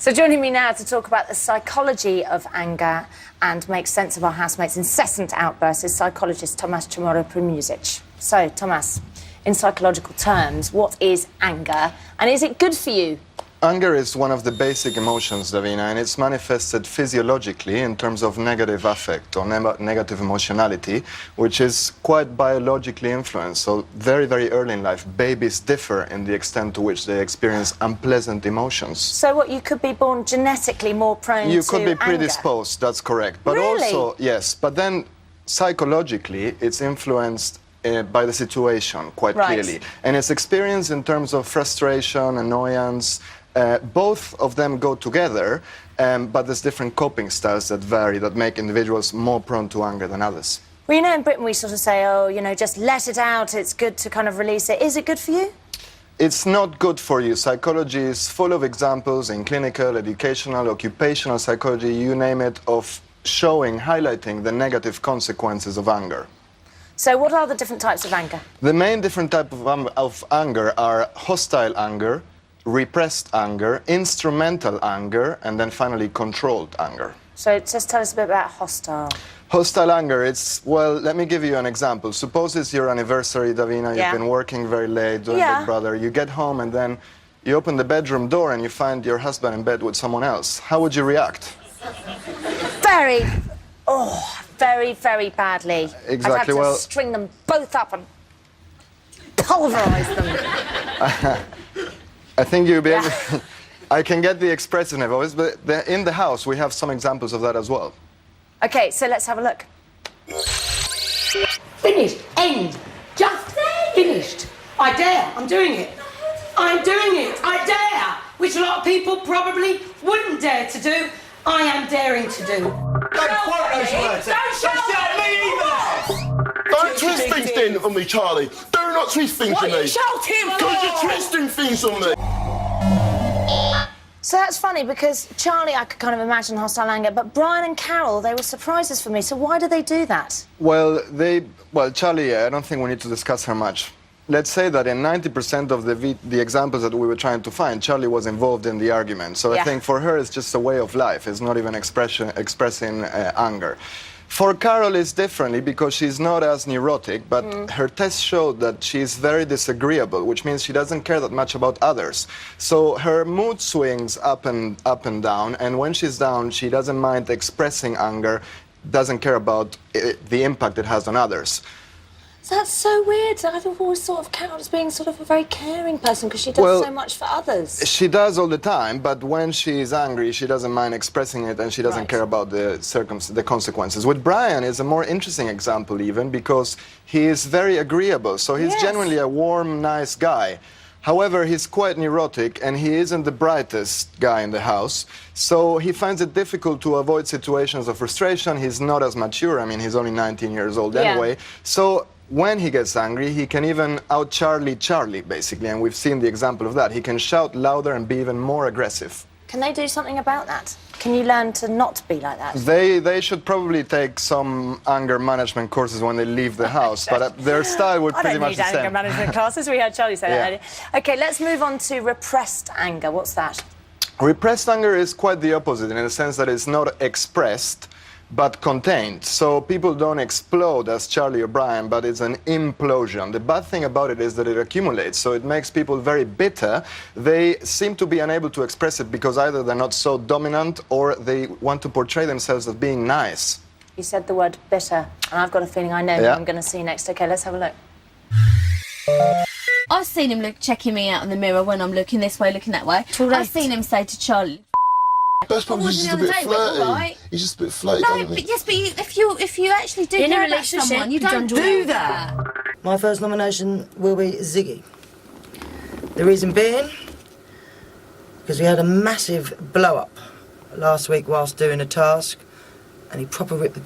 Speaker 1: So joining me now to talk about the psychology of anger and make sense of our housemates' incessant outbursts is psychologist Tomasz Chmura-Primusic. So, Tomasz, in psychological terms, what is anger and is it good for you?
Speaker 19: Anger is one of the basic emotions, Davina, and it's manifested physiologically in terms of negative affect or negative emotionality, which is quite biologically influenced. So very, very early in life, babies differ in the extent to which they experience unpleasant emotions.
Speaker 1: So what, you could be born genetically more prone to
Speaker 19: You could be
Speaker 1: anger?
Speaker 19: predisposed, that's correct. But
Speaker 1: Really?
Speaker 19: also, yes, but then psychologically, it's influenced by the situation, quite
Speaker 1: Right.
Speaker 19: clearly. And it's experienced in terms of frustration, annoyance. Both of them go together, but there's different coping styles that vary, that make individuals more prone to anger than others.
Speaker 1: Well, you know, in Britain we sort of say, oh, you know, just let it out, it's good to kind of release it. Is it good for you?
Speaker 19: It's not good for you. Psychology is full of examples in clinical, educational, occupational psychology, you name it, of showing, highlighting the negative consequences of anger.
Speaker 1: So what are the different types of anger?
Speaker 19: The main different type of anger are hostile anger, repressed anger, instrumental anger, and then finally controlled anger.
Speaker 1: So just tell us a bit about hostile.
Speaker 19: Hostile anger, it's, well, let me give you an example. Suppose it's your anniversary, Davina,
Speaker 1: Yeah.
Speaker 19: you've been working very late, doing
Speaker 1: Yeah.
Speaker 19: Big Brother, you get home and then you open the bedroom door and you find your husband in bed with someone else. How would you react?
Speaker 1: Very, very, very badly.
Speaker 19: Exactly,
Speaker 1: I'd have to
Speaker 19: well-
Speaker 1: string them both up and pulverise them.
Speaker 19: I think you'll be able I can get the expressiveness of it, but in the house we have some examples of that as well.
Speaker 1: OK, so let's have a look.
Speaker 20: Finished. End. Just finished. I dare. I'm doing it. I'm doing it. I dare. Which a lot of people probably wouldn't dare to do. I am daring to do.
Speaker 6: Don't quote those words.
Speaker 20: Don't shout at me either.
Speaker 6: Don't twist things in on me, Charlie. Do not twist things
Speaker 20: What
Speaker 6: on
Speaker 20: are
Speaker 6: me.
Speaker 20: you shouting for?
Speaker 6: Because you're twisting things on me.
Speaker 1: So that's funny because Charlie, I could kind of imagine hostile anger, but Brian and Carol, they were surprises for me. So why do they do that?
Speaker 19: Well, Charlie, I don't think we need to discuss her much. Let's say that in 90% of the examples that we were trying to find, Charlie was involved in the argument. So
Speaker 1: Yeah.
Speaker 19: I think for her it's just a way of life. It's not even expressing anger. For Carol, it's differently because she's not as neurotic, but her tests showed that she's very disagreeable, which means she doesn't care that much about others. So her mood swings up and down, and when she's down, she doesn't mind expressing anger, doesn't care about the impact it has on others.
Speaker 1: So that's so weird. I've always thought of Carol as being sort of a very caring person because she does
Speaker 19: Well,
Speaker 1: so much for others.
Speaker 19: She does all the time, but when she's angry, she doesn't mind expressing it, and she doesn't care about the consequences. With Brian is a more interesting example even because he is very agreeable, so he's
Speaker 1: Yes.
Speaker 19: genuinely a warm, nice guy. However, he's quite neurotic, and he isn't the brightest guy in the house, so he finds it difficult to avoid situations of frustration. He's not as mature. I mean, he's only 19 years old
Speaker 1: Yeah.
Speaker 19: anyway. So when he gets angry, he can even out-Charlie, basically, and we've seen the example of that. He can shout louder and be even more aggressive.
Speaker 1: Can they do something about that? Can you learn to not be like that?
Speaker 19: They should probably take some anger management courses when they leave the house, but their style would pretty much the
Speaker 1: I don't need anger
Speaker 19: same.
Speaker 1: management classes. We heard Charlie say that
Speaker 19: Yeah.
Speaker 1: earlier. OK, let's move on to repressed anger. What's that?
Speaker 19: Repressed anger is quite the opposite in the sense that it's not expressed, but contained. So people don't explode as Charlie or Brian, but it's an implosion. The bad thing about it is that it accumulates, so it makes people very bitter. They seem to be unable to express it because either they're not so dominant or they want to portray themselves as being nice.
Speaker 1: You said the word bitter, and I've got a feeling I know who
Speaker 19: Yeah.
Speaker 1: I'm going to see next. OK, let's have a look.
Speaker 14: I've seen him checking me out in the mirror when I'm looking this way, looking that way. I've seen him say to Charlie,
Speaker 6: Best part is he's just a bit flirty. He's just a bit flirty,
Speaker 14: No,
Speaker 6: isn't he?
Speaker 14: but yes, but if you actually do
Speaker 16: In a
Speaker 14: care about
Speaker 16: relationship,
Speaker 14: someone, you
Speaker 16: you
Speaker 14: don't
Speaker 16: don't
Speaker 14: do
Speaker 16: do
Speaker 14: that.
Speaker 21: My first nomination will be Ziggy. The reason being, because we had a massive blow-up last week whilst doing a task, and he proper ripped the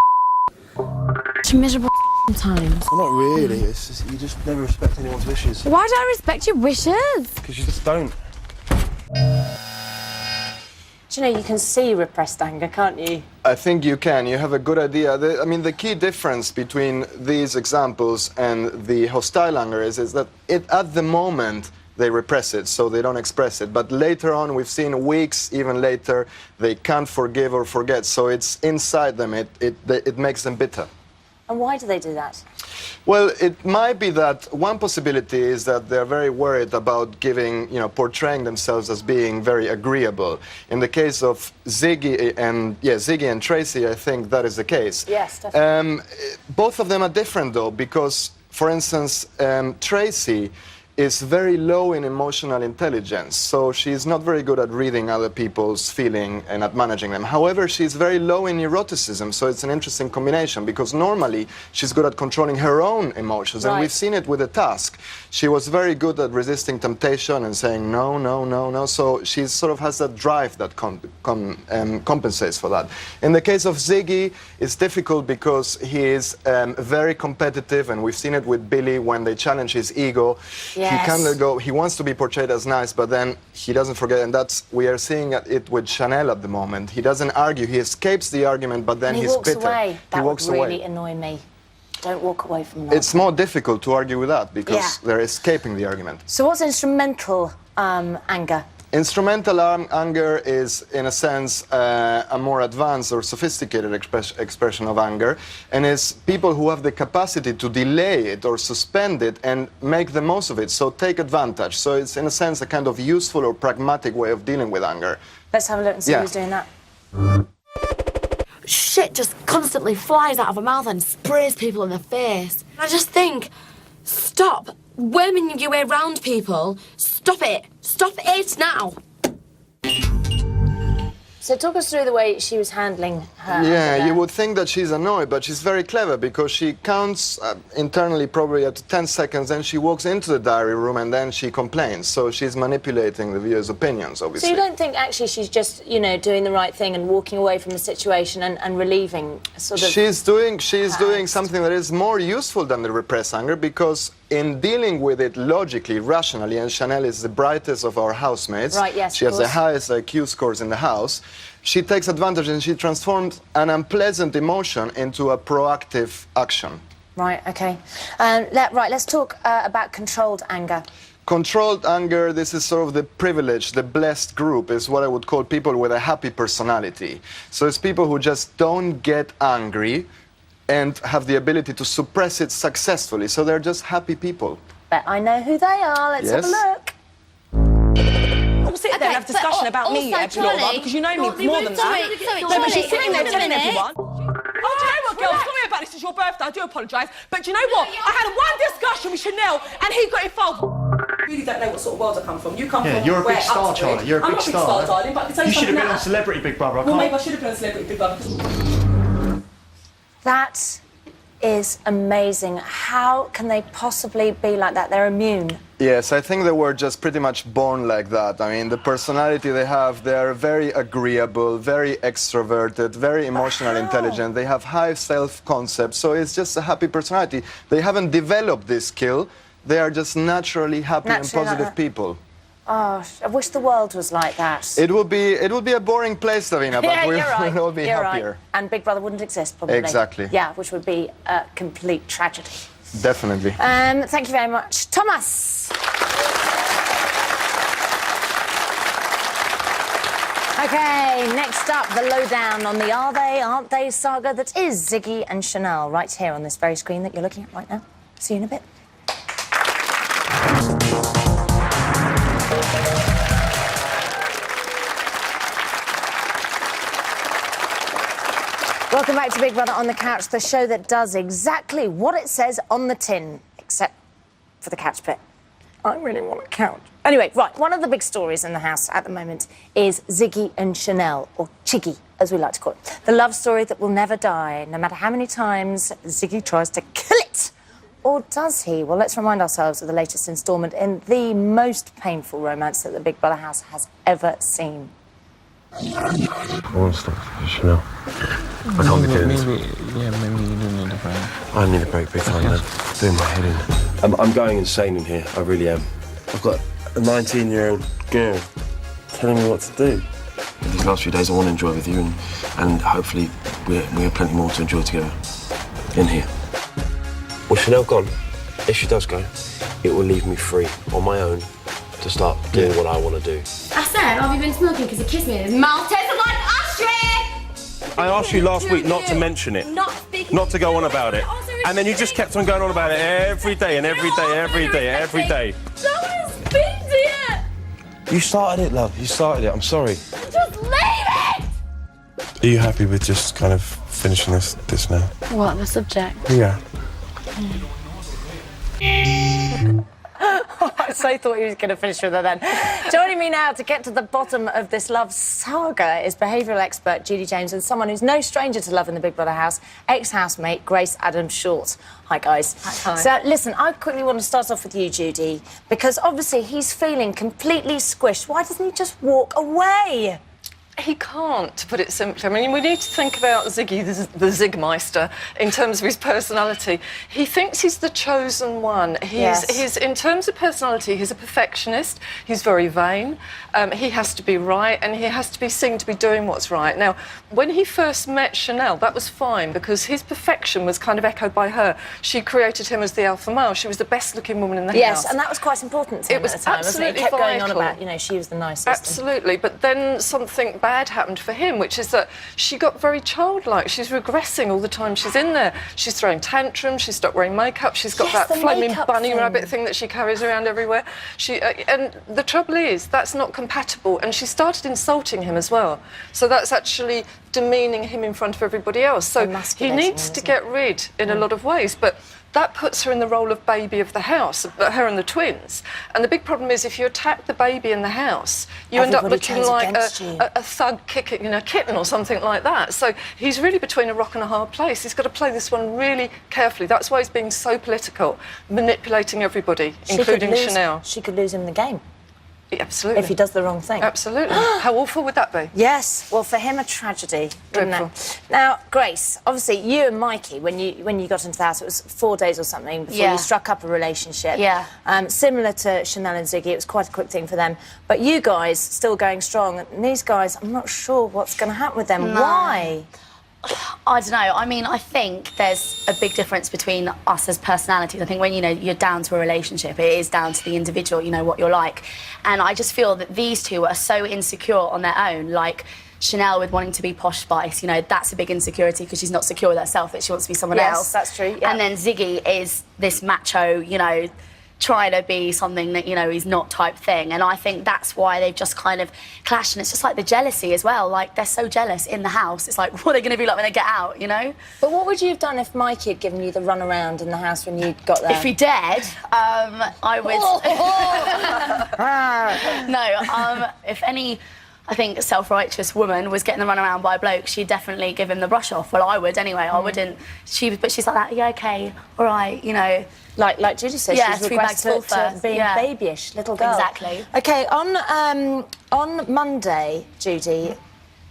Speaker 18: It's miserable times.
Speaker 4: Well, not really. It's just, you just never respect anyone's wishes.
Speaker 18: Why do I respect your wishes?
Speaker 4: Because you just don't.
Speaker 1: Do you know, you can see repressed anger, can't you?
Speaker 19: I think you can. You have a good idea. The key difference between these examples and the hostile anger is that at the moment, they repress it, so they don't express it. But later on, we've seen weeks, even later, they can't forgive or forget. So it's inside them. It makes them bitter.
Speaker 1: And why do they do that?
Speaker 19: Well, it might be that one possibility is that they're very worried about portraying themselves as being very agreeable. In the case of Ziggy and Tracy, I think that is the case.
Speaker 1: Yes, definitely.
Speaker 19: Both of them are different, though, because, for instance, Tracy is very low in emotional intelligence, so she's not very good at reading other people's feeling and at managing them. However, she's very low in neuroticism, so it's an interesting combination, because normally she's good at controlling her own emotions, and we've seen it with the task. She was very good at resisting temptation and saying no, no, no, no, so she sort of has that drive that compensates for that. In the case of Ziggy, it's difficult because he is very competitive, and we've seen it with Billy when they challenge his ego. He can't let go. He wants to be portrayed as nice, but then he doesn't forget, and we are seeing it with Chanel at the moment. He doesn't argue. He escapes the argument, but then he's bitter.
Speaker 1: Away. That
Speaker 19: he walks
Speaker 1: would
Speaker 19: away.
Speaker 1: really annoy me. Don't walk away from an argument.
Speaker 19: It's more difficult to argue with that because they're escaping the argument.
Speaker 1: So what's instrumental anger?
Speaker 19: Instrumental anger is, in a sense, a more advanced or sophisticated expression of anger, and is people who have the capacity to delay it or suspend it and make the most of it, so take advantage. So it's, in a sense, a kind of useful or pragmatic way of dealing with anger.
Speaker 1: Let's have a look and see who's doing that.
Speaker 18: Shit just constantly flies out of her mouth and sprays people in the face. I just think, stop worming your way around people. Stop it. Stop it now.
Speaker 1: So talk us through the way she was handling her.
Speaker 19: Yeah, you would think that she's annoyed, but she's very clever because she counts internally probably up to 10 seconds, then she walks into the diary room and then she complains. So she's manipulating the viewer's opinions, obviously.
Speaker 1: So you don't think actually she's just, doing the right thing and walking away from the situation and relieving sort of...
Speaker 19: She's doing something that is more useful than the repressed anger, because in dealing with it logically, rationally, and Chanel is the brightest of our housemates.
Speaker 1: Right, yes,
Speaker 19: she has the highest IQ scores in the house. She takes advantage and she transforms an unpleasant emotion into a proactive action.
Speaker 1: Right, okay. Let's talk about controlled anger.
Speaker 19: Controlled anger, this is sort of the privileged, the blessed group, is what I would call people with a happy personality. So it's people who just don't get angry and have the ability to suppress it successfully. So they're just happy people.
Speaker 1: Bet I know who they are. Let's have a look.
Speaker 5: We'll sit there and have a discussion about me, Laura, because you know me more than that. No, but she's sitting there telling everyone. Oh, do you know what, girl? Sorry about this. It's your birthday. I do apologise. But do you know what? I had one discussion with Chanel and he got involved. You really don't know what sort of world I come from. You come from
Speaker 13: you're a big
Speaker 5: where
Speaker 13: star, Charlie. You're a big star,
Speaker 5: darling, but I can tell
Speaker 13: you should have been
Speaker 5: something
Speaker 13: on Celebrity Big Brother.
Speaker 5: Well, maybe I should have been on Celebrity Big Brother.
Speaker 1: That is amazing. How can they possibly be like that? They're immune.
Speaker 19: Yes, I think they were just pretty much born like that. I mean, the personality they have, they're very agreeable, very extroverted, very emotionally intelligent. They have high self-concept, so it's just a happy personality. They haven't developed this skill. They are just naturally happy and positive people.
Speaker 1: Oh, I wish the world was like that.
Speaker 19: It would be a boring place, Davina, but we'll all be happier.
Speaker 1: Right. And Big Brother wouldn't exist, probably.
Speaker 19: Exactly.
Speaker 1: Yeah, which would be a complete tragedy.
Speaker 19: Definitely.
Speaker 1: Thank you very much. Thomas. Okay, next up, the lowdown on the are they, aren't they saga that is Ziggy and Chanel, right here on this very screen that you're looking at right now. See you in a bit. Welcome back to Big Brother on the Couch, the show that does exactly what it says on the tin, except for the couch bit. I really want a couch. Anyway, right, one of the big stories in the house at the moment is Ziggy and Chanel, or Chiggy, as we like to call it. The love story that will never die, no matter how many times Ziggy tries to kill it. Or does he? Well, let's remind ourselves of the latest instalment in the most painful romance that the Big Brother house has ever seen.
Speaker 4: I want to stop, Chanel. I can't be doing this.
Speaker 2: Maybe you do need a break.
Speaker 4: I need a break, big time, man. Doing my head in. I'm going insane in here, I really am. I've got a 19-year-old girl telling me what to do. These last few days I want to enjoy with you, and hopefully we have plenty more to enjoy together in here. With Chanel gone, if she does go, it will leave me free, on my own, to start doing what I want to do.
Speaker 18: I said, have you been smoking? Because he kissed me in his mouth. Tastes like ashtray!
Speaker 4: I asked you last week not to mention it, not to go on about it, and then you just kept on going on about it every day and every day, every day, every day.
Speaker 18: Someone speak to you!
Speaker 4: You started it, love. You started it. I'm sorry.
Speaker 18: Just leave it!
Speaker 4: Are you happy with just kind of finishing this now?
Speaker 18: What, the subject?
Speaker 4: Yeah.
Speaker 1: I so thought he was going to finish with her then. Joining me now to get to the bottom of this love saga is behavioural expert Judy James and someone who's no stranger to love in the Big Brother house, ex-housemate Grace Adams-Short. Hi, guys.
Speaker 16: Hi.
Speaker 1: So, listen, I quickly want to start off with you, Judy, because obviously he's feeling completely squished. Why doesn't he just walk away?
Speaker 9: He can't, to put it simply. I mean, we need to think about Ziggy, the Zigmeister, in terms of his personality. He thinks he's the chosen one. He's in terms of personality, he's a perfectionist. He's very vain. He has to be right, and he has to be seen to be doing what's right. Now, when he first met Chanel, that was fine, because his perfection was kind of echoed by her. She created him as the alpha male. She was the best-looking woman in the house.
Speaker 1: Yes, and that was quite important to him at the time, wasn't it? He kept going on
Speaker 9: vital.
Speaker 1: about, you know, she was the nicest.
Speaker 9: Absolutely, but then something bad happened for him, which is that she got very childlike. She's regressing all the time she's in there. She's throwing tantrums, she's stopped wearing makeup, she's got that flaming bunny rabbit thing that she carries around everywhere. And the trouble is, that's not compatible, and she started insulting him as well. So that's actually demeaning him in front of everybody else. So he needs to get rid in a lot of ways, but that puts her in the role of baby of the house, her and the twins. And the big problem is, if you attack the baby in the house, you end up looking like a thug kicking a kitten or something like that. So he's really between a rock and a hard place. He's got to play this one really carefully. That's why he's being so political, manipulating everybody, including Chanel.
Speaker 1: She could lose him the game.
Speaker 9: Absolutely.
Speaker 1: If he does the wrong thing.
Speaker 9: Absolutely. How awful would that be?
Speaker 1: Yes. Well, for him, a tragedy.
Speaker 9: Dreadful.
Speaker 1: Now, Grace, obviously, you and Mikey, when you got into the house, it was 4 days or something before you struck up a relationship.
Speaker 14: Yeah.
Speaker 1: Similar to Chanel and Ziggy, it was quite a quick thing for them. But you guys still going strong. And these guys, I'm not sure what's going to happen with them.
Speaker 14: No.
Speaker 1: Why?
Speaker 14: I don't know. I mean, I think there's a big difference between us as personalities. I think when, you're down to a relationship, it is down to the individual, what you're like. And I just feel that these two are so insecure on their own. Like, Chanel with wanting to be Posh Spice, that's a big insecurity because she's not secure with herself, that she wants to be someone else.
Speaker 1: Yes, that's true. Yeah.
Speaker 14: And then Ziggy is this macho, trying to be something that, he's not type thing. And I think that's why they've just kind of clashed. And it's just like the jealousy as well. Like, they're so jealous in the house. It's like, what are they going to be like when they get out,
Speaker 1: But what would you have done if Mikey had given you the runaround in the house when you got there?
Speaker 14: If he dared, I would... No, if any... I think a self-righteous woman was getting the run around by a bloke, she'd definitely give him the brush off. Well, I would anyway. I wouldn't. But she's like that. Yeah, okay, all right,
Speaker 1: Like Judy said, she's regressed to being babyish little girl.
Speaker 14: Exactly.
Speaker 1: Okay, on Monday, Judy,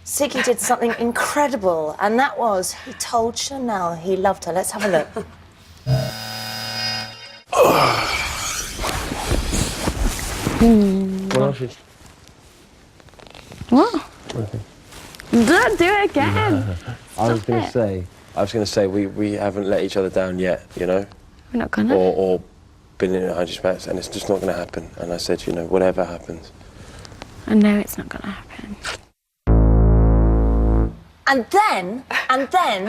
Speaker 1: Ziggy did something incredible, and that was he told Chanel he loved her. Let's have a look.
Speaker 18: What? Don't do it again.
Speaker 4: I was going to say, we haven't let each other down yet,
Speaker 18: We're not gonna.
Speaker 4: or been in a hunchback, and it's just not going to happen. And I said, whatever happens.
Speaker 18: I know it's not gonna happen.
Speaker 1: And then,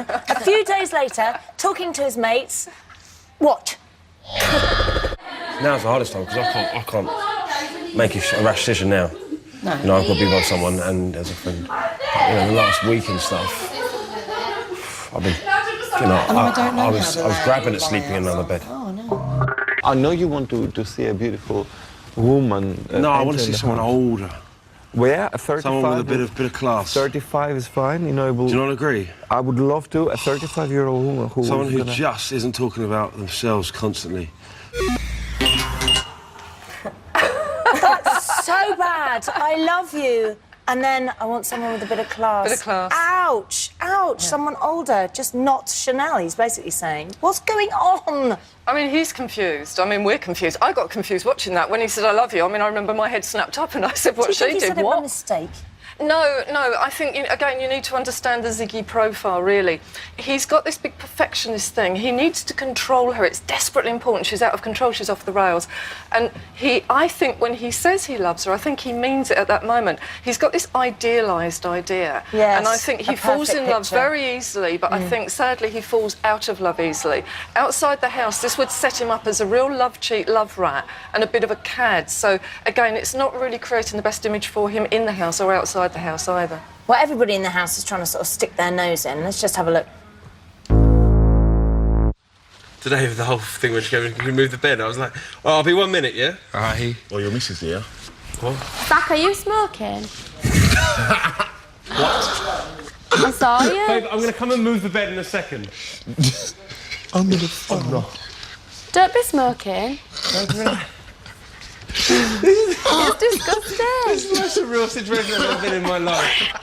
Speaker 1: a few days later, talking to his mates, what?
Speaker 4: Now's the hardest time because I can't make a rash decision now.
Speaker 1: No.
Speaker 4: I've got to be with someone, and as a friend, the last week and stuff, I've been, I was grabbing at sleeping in another bed.
Speaker 1: Oh no.
Speaker 11: I know you want to see a beautiful woman.
Speaker 4: No, I want to see someone older.
Speaker 11: Well, yeah, a 35.
Speaker 4: Someone with a bit of class.
Speaker 11: 35 is fine, Do
Speaker 4: you not agree?
Speaker 11: I would love to. A 35-year-old woman
Speaker 4: someone who just isn't talking about themselves constantly.
Speaker 1: That's so bad. I love you. And then I want someone with a bit of class.
Speaker 9: Bit of class.
Speaker 1: Ouch, ouch. Yeah. Someone older, just not Chanel, he's basically saying. What's going on?
Speaker 9: I mean, he's confused. I mean, we're confused. I got confused watching that. When he said, I love you, I remember my head snapped up and I said, what she did,
Speaker 1: what? Do you think he said it by mistake?
Speaker 9: No, I think, again, you need to understand the Ziggy profile, really. He's got this big perfectionist thing. He needs to control her. It's desperately important. She's out of control. She's off the rails. And I think when he says he loves her, I think he means it at that moment. He's got this idealised idea.
Speaker 1: Yes,
Speaker 9: and I think he falls in love very easily, but I think, sadly, he falls out of love easily. Outside the house, this would set him up as a real love cheat, love rat, and a bit of a cad. So, again, it's not really creating the best image for him in the house or outside the house either.
Speaker 1: Well, everybody in the house is trying to sort of stick their nose in. Let's just have a look.
Speaker 4: Today, with the whole thing when she came in, can you move the bed? I was like, oh, I'll be 1 minute, yeah?
Speaker 2: Aye.
Speaker 8: Well, your missus here.
Speaker 4: What?
Speaker 18: Zach, are you smoking?
Speaker 4: What?
Speaker 18: I saw you.
Speaker 4: Babe, I'm going to come and move the bed in a second.
Speaker 8: I'm gonna... Oh, no.
Speaker 18: Don't be smoking. It's disgusting.
Speaker 4: This is the most surreal situation I've ever been in my life.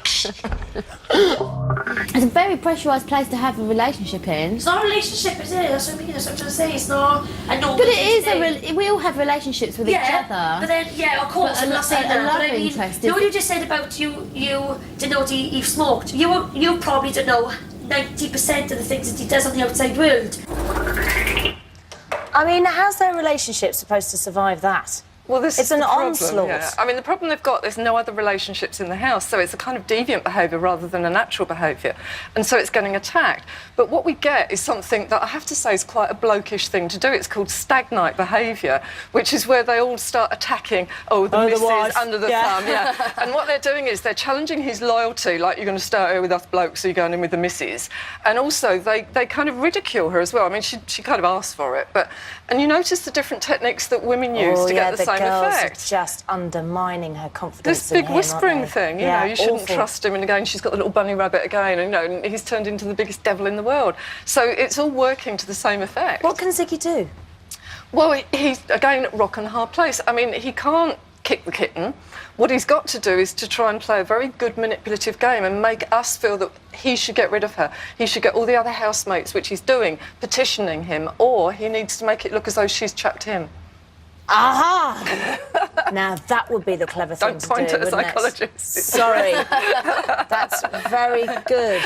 Speaker 18: It's a very pressurised place to have a relationship in.
Speaker 22: It's not a relationship, is it? That's what I mean. That's what I'm trying to say. It's not a normal
Speaker 18: But it is
Speaker 22: thing.
Speaker 18: we all have relationships with each other.
Speaker 22: But then, yeah, of course, I'm not saying
Speaker 18: a
Speaker 22: that.
Speaker 18: love
Speaker 22: But I mean,
Speaker 18: interest
Speaker 22: you know
Speaker 18: is-
Speaker 22: what you just said about you didn't know he smoked. You probably don't know 90% of the things that he does on the outside world.
Speaker 1: I mean, how's their relationship supposed to survive that?
Speaker 9: Well, this
Speaker 1: it's
Speaker 9: is
Speaker 1: an
Speaker 9: the problem,
Speaker 1: onslaught.
Speaker 9: yeah. I mean, the problem they've got, there's no other relationships in the house, so it's a kind of deviant behaviour rather than a natural behaviour, and so it's getting attacked. But what we get is something that I have to say is quite a blokish thing to do. It's called stag-night behaviour, which is where they all start attacking, the missus under the thumb, yeah. And what they're doing is they're challenging his loyalty, like, you're going to stay out here with us blokes, so you're going in with the missus. And also, they kind of ridicule her as well. I mean, she kind of asked for it, but... And you notice the different techniques that women use to get the same effect.
Speaker 1: Are just undermining her confidence.
Speaker 9: This big
Speaker 1: in him,
Speaker 9: whispering
Speaker 1: aren't they?
Speaker 9: thing, you
Speaker 1: Yeah,
Speaker 9: know, you shouldn't
Speaker 1: awful.
Speaker 9: trust him. And again, she's got the little bunny rabbit again, and, you know, and he's turned into the biggest devil in the world. So it's all working to the same effect.
Speaker 1: What can Ziggy do?
Speaker 9: Well, he's, again, rock and hard place. I mean, he can't kick the kitten. What he's got to do is to try and play a very good manipulative game and make us feel that he should get rid of her. He should get all the other housemates, which he's doing, petitioning him, or he needs to make it look as though she's trapped him.
Speaker 1: Aha! Now that would be the clever thing to do.
Speaker 9: Don't point at a
Speaker 1: wouldn't it?
Speaker 9: psychologist.
Speaker 1: Sorry, that's very good.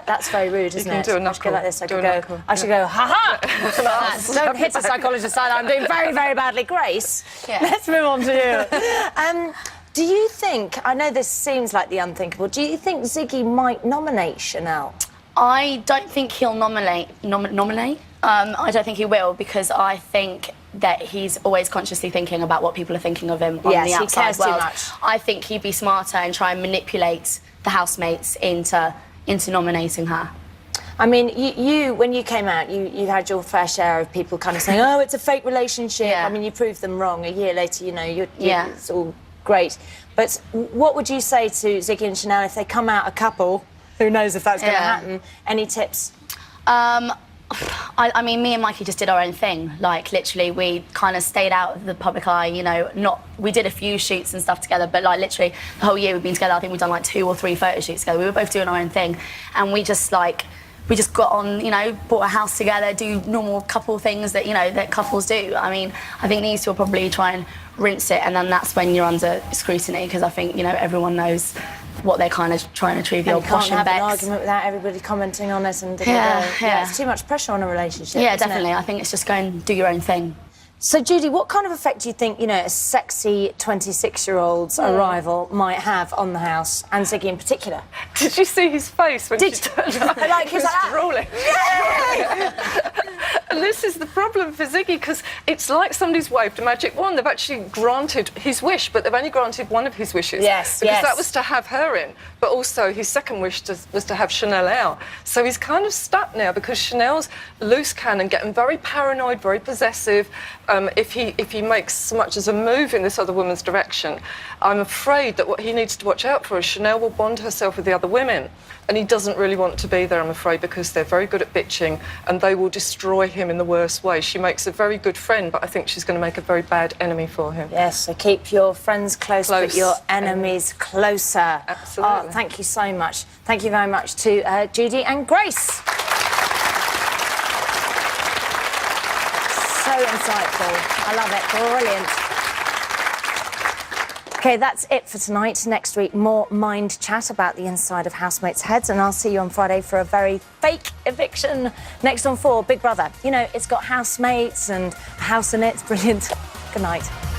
Speaker 1: That's very rude, isn't
Speaker 9: can
Speaker 1: it?
Speaker 9: do a
Speaker 1: I should go
Speaker 9: knuckle.
Speaker 1: like this.
Speaker 9: Do a knuckle.
Speaker 1: I should go, ha ha! Don't hit a psychologist either. I'm doing very, very badly. Grace, let's move on to you. Do you think, I know this seems like the unthinkable, do you think Ziggy might nominate Chanel?
Speaker 14: I don't think he'll nominate. I don't think he will, because I think that he's always consciously thinking about what people are thinking of him on the outside
Speaker 1: he cares
Speaker 14: world.
Speaker 1: too much.
Speaker 14: I think he'd be smarter and try and manipulate the housemates into nominating her.
Speaker 1: I mean, you when you came out, you had your fair share of people kind of saying, oh, it's a fake relationship.
Speaker 14: Yeah.
Speaker 1: I mean, you proved them wrong. A year later, you know,
Speaker 14: Yeah.
Speaker 1: it's all great. But what would you say to Ziggy and Chanel if they come out a couple? Who knows if that's going to happen? Any tips?
Speaker 14: I mean, me and Mikey just did our own thing. Like, literally, we kind of stayed out of the public eye, you know, we did a few shoots and stuff together, but, like, literally, the whole year we've been together, I think we've done, like, 2 or 3 photo shoots together. We were both doing our own thing, and we just got on, you know, bought a house together, do normal couple things that, you know, that couples do. I mean, I think these two will probably try and rinse it, and then that's when you're under scrutiny, because I think, you know, everyone knows what they're kind of trying to achieve.
Speaker 1: And
Speaker 14: Your
Speaker 1: you
Speaker 14: posh
Speaker 1: can't
Speaker 14: and
Speaker 1: have an
Speaker 14: Bex.
Speaker 1: argument without everybody commenting on it and
Speaker 14: Yeah.
Speaker 1: it's too much pressure on a relationship.
Speaker 14: Yeah,
Speaker 1: isn't
Speaker 14: definitely.
Speaker 1: It?
Speaker 14: I think it's just go and do your own thing.
Speaker 1: So, Judy, what kind of effect do you think, you know, a sexy 26-year-old's arrival might have on the house, and Ziggy in particular?
Speaker 9: Did you see his face when she turned up?
Speaker 1: Like, he was like that?
Speaker 9: drooling. And this is the problem for Ziggy, because it's like somebody's waved a magic wand. They've actually granted his wish, but they've only granted one of his wishes.
Speaker 1: Yes,
Speaker 9: because that was to have her in, but also his second wish was to have Chanel out. So he's kind of stuck now, because Chanel's loose cannon, getting very paranoid, very possessive. If he makes so much as a move in this other woman's direction, I'm afraid that what he needs to watch out for is Chanel will bond herself with the other women, and he doesn't really want to be there, I'm afraid, because they're very good at bitching, and they will destroy him in the worst way. She makes a very good friend, but I think she's going to make a very bad enemy for him.
Speaker 1: Yes, so keep your friends close. But your enemies closer.
Speaker 9: Absolutely.
Speaker 1: Oh, thank you so much. Thank you very much to Judy and Grace. So insightful. I love it. Brilliant. OK, that's it for tonight. Next week, more mind chat about the inside of housemates' heads, and I'll see you on Friday for a very fake eviction. Next on 4, Big Brother. You know, it's got housemates and a house in it. It's brilliant. Good night.